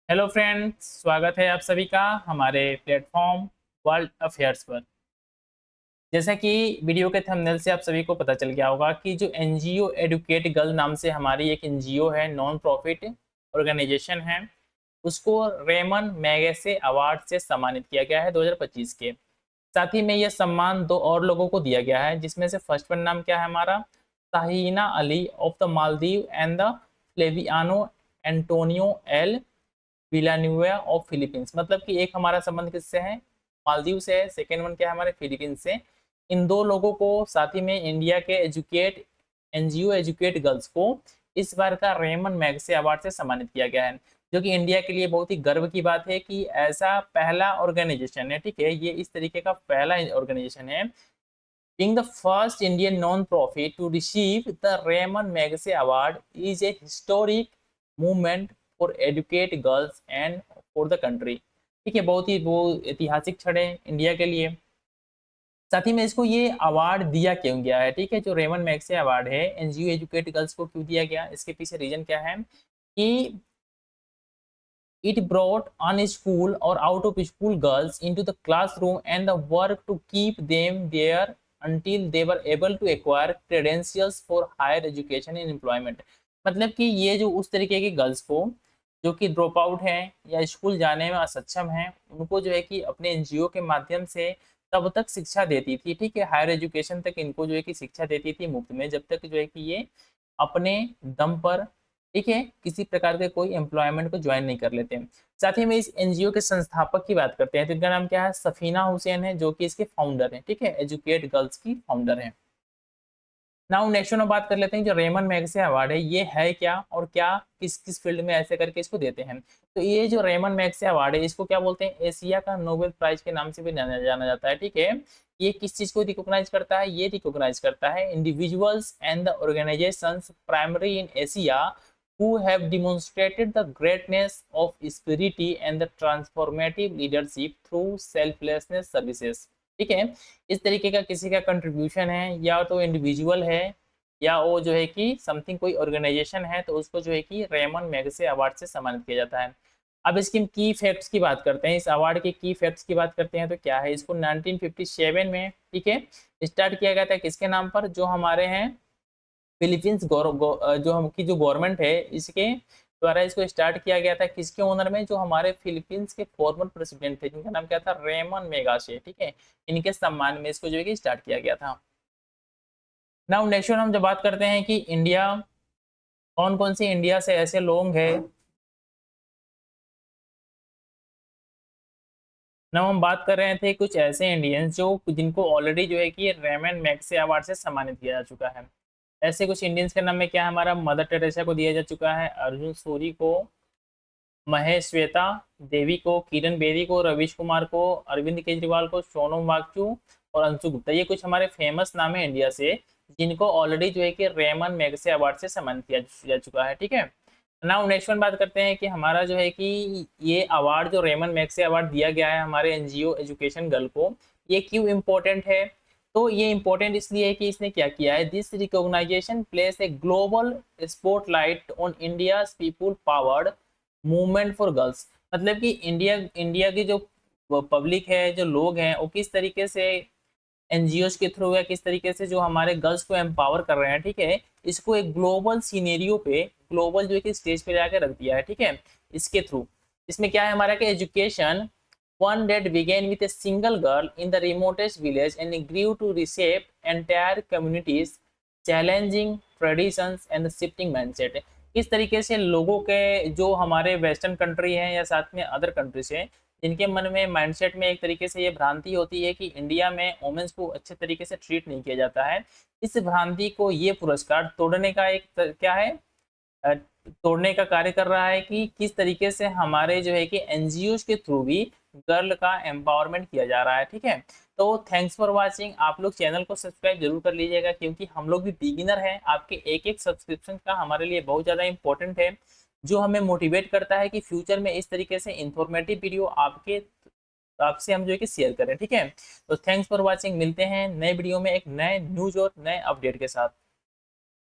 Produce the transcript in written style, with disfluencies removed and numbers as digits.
Hello friends, स्वागत है आप सभी का हमारे प्लेटफॉर्म वर्ल्ड अफेयर्स पर। जैसा कि वीडियो के थंबनेल से आप सभी को पता चल गया होगा कि जो एनजीओ एडुकेट गर्ल नाम से हमारी एक एनजीओ है, नॉन प्रॉफिट ऑर्गेनाइजेशन है, उसको रेमन मैगसेसे अवार्ड से सम्मानित किया गया है 2025 के। साथ ही में यह सम्मान दो और लोगों को दिया गया है, जिसमें से फर्स्ट वन नाम क्या है हमारा, Shahina Ali of the Maldives and the Flaviano Antonio L Villanueva of Philippines. मतलब कि एक हमारा संबंध किससे है, मालदीव से है। सेकेंड वन क्या है हमारे, फिलीपींस से। इन दो लोगों को साथ ही में इंडिया के एजुकेट एनजीओ एजुकेट गर्ल्स को इस बार का रेमन मैगसेसे अवार्ड से सम्मानित किया गया है, जो कि इंडिया के लिए बहुत ही गर्व की बात है कि ऐसा पहला ऑर्गेनाइजेशन है, ठीक है, ये इस तरीके का पहला ऑर्गेनाइजेशन है, being the first Indian non-profit to receive the Raymond Magsaysay Award is a historic movement for educate girls and for the country। ठीक है, बहुत ही वो ऐतिहासिक क्षण है इंडिया के लिए। साथ ही में इसको ये अवार्ड दिया क्यों गया है, ठीक है, जो रेमन मैगसेसे अवार्ड है एनजीओ एजुकेट गर्ल्स को क्यों दिया गया, इसके पीछे रीजन क्या है कि it brought unschooled or out of school girls into the classroom and the work to keep them there until they were able to acquire credentials for higher education and employment। मतलब कि ये जो उस तरीके की गर्ल्स को जो कि ड्रॉप आउट हैं या स्कूल जाने में असक्षम हैं, उनको जो है कि अपने एनजीओ के माध्यम से तब तक शिक्षा देती थी, ठीक है, हायर एजुकेशन तक इनको जो है कि शिक्षा देती थी मुफ्त में, जब तक जो है कि ये अपने दम पर, ठीक है, किसी प्रकार के कोई एम्प्लॉयमेंट को ज्वाइन नहीं कर लेते। साथ ही में इस एनजीओ के संस्थापक की बात करते हैं तो इनका नाम क्या है, सफीना हुसैन है, जो कि इसके फाउंडर हैं, ठीक है, एजुकेट गर्ल्स की फाउंडर हैं। नाउ नेक्स्ट वन बात कर लेते हैं, जो रेमन मैगसेसे अवार्ड है ये है क्या और क्या किस किस फील्ड में ऐसे करके इसको देते हैं। तो ये जो रेमन मैगसेसे अवार्ड है इसको क्या बोलते हैं, एशिया का नोबेल प्राइज के नाम से भी जाना जाता है, ठीक है। ये किस चीज को रिकॉग्नाइज करता है, ये रिकॉग्नाइज करता है individuals and the organisations primary in Asia who have demonstrated the greatness of spirit and the transformative leadership through selflessness services। ठीक है, इस तरीके का किसी का कंट्रीब्यूशन है, या तो इंडिविजुअल है या वो जो है कि समथिंग कोई ऑर्गेनाइजेशन है, तो उसको जो है कि रेमन मैगसेसे अवार्ड से सम्मानित किया जाता है। अब इसकी की फैक्ट्स की बात करते हैं, इस अवार्ड के की फैक्ट्स की बात करते हैं तो क्या है, इसको 1957 में, ठीक है, स्टार्ट किया गया था किसके नाम पर, जो हमारे हैं फिलीपींस जो हम की जो गवर्नमेंट है इसके द्वारा इसको स्टार्ट किया गया था, किसके ओनर में, जो हमारे फिलीपींस के फॉर्मर प्रेसिडेंट थे जिनका नाम क्या था, रेमन मैगसेसे, ठीक है, इनके सम्मान में इसको जो है कि स्टार्ट किया गया था। नाउ नेक्स्ट हम जब बात करते हैं कि इंडिया, कौन कौन से इंडिया से ऐसे लोग हैं, ना हम बात कर रहे थे कुछ ऐसे इंडियंस जो जिनको ऑलरेडी जो है कि रेमन मैगसेसे अवार्ड से सम्मानित किया जा चुका है। ऐसे कुछ इंडियंस के नाम में क्या है हमारा, मदर टेरेसा को दिया जा चुका है, अर्जुन सूरी को, महेश श्वेता देवी को, किरण बेदी को, रवीश कुमार को, अरविंद केजरीवाल को, सोनम वांगचुक और अंशु गुप्ता। ये कुछ हमारे फेमस नाम है इंडिया से जिनको ऑलरेडी जो है कि रेमन मैगसेसे अवार्ड से सम्मानित किया जा चुका है, ठीक है। नाउ नेक्स्ट वन बात करते हैं कि हमारा जो है कि ये अवार्ड जो रेमन मैगसेसे अवार्ड दिया गया है हमारे एनजीओ एजुकेशन गर्ल को, ये क्यों इम्पोर्टेंट है। तो ये इम्पोर्टेंट इसलिए है कि इसने क्या किया है, this recognisation place a global spotlight on India people powered movement for girls. मतलब कि इंडिया इंडिया की जो पब्लिक है, जो लोग हैं, वो किस तरीके से एनजीओ के थ्रू या किस तरीके से जो हमारे गर्ल्स को एम्पावर कर रहे हैं, ठीक है, इसको एक ग्लोबल सीनेरियो पे, ग्लोबल जो है कि स्टेज पे जाकर रख दिया है, ठीक है, इसके थ्रू। इसमें क्या है हमारा कि education one that began with a single girl in the remotest village and grew to reshape entire communities, challenging traditions and the shifting mindset। किस तरीके से लोगों के जो हमारे वेस्टर्न कंट्री हैं या साथ में अदर कंट्रीज हैं, जिनके मन में माइंडसेट में एक तरीके से ये भ्रांति होती है कि इंडिया में वुमेन्स को अच्छे तरीके से ट्रीट नहीं किया जाता है, इस भ्रांति को ये पुरस्कार तोड़ने का एक क्या है, अ, तोड़ने का कार्य कर रहा है कि किस तरीके से हमारे जो है कि एनजीओ के थ्रू भी गर्ल का एम्पावरमेंट किया जा रहा है, ठीक है। तो थैंक्स फॉर वाचिंग, आप लोग चैनल को सब्सक्राइब जरूर कर लीजिएगा क्योंकि हम लोग भी बिगिनर हैं, आपके एक एक सब्सक्रिप्शन का हमारे लिए बहुत ज़्यादा इंपॉर्टेंट है, जो हमें मोटिवेट करता है कि फ्यूचर में इस तरीके से इंफॉर्मेटिव वीडियो आपसे हम जो है कि शेयर करें, ठीक है। तो थैंक्स फॉर वॉचिंग, मिलते हैं नए वीडियो में एक नए न्यूज और नए अपडेट के साथ।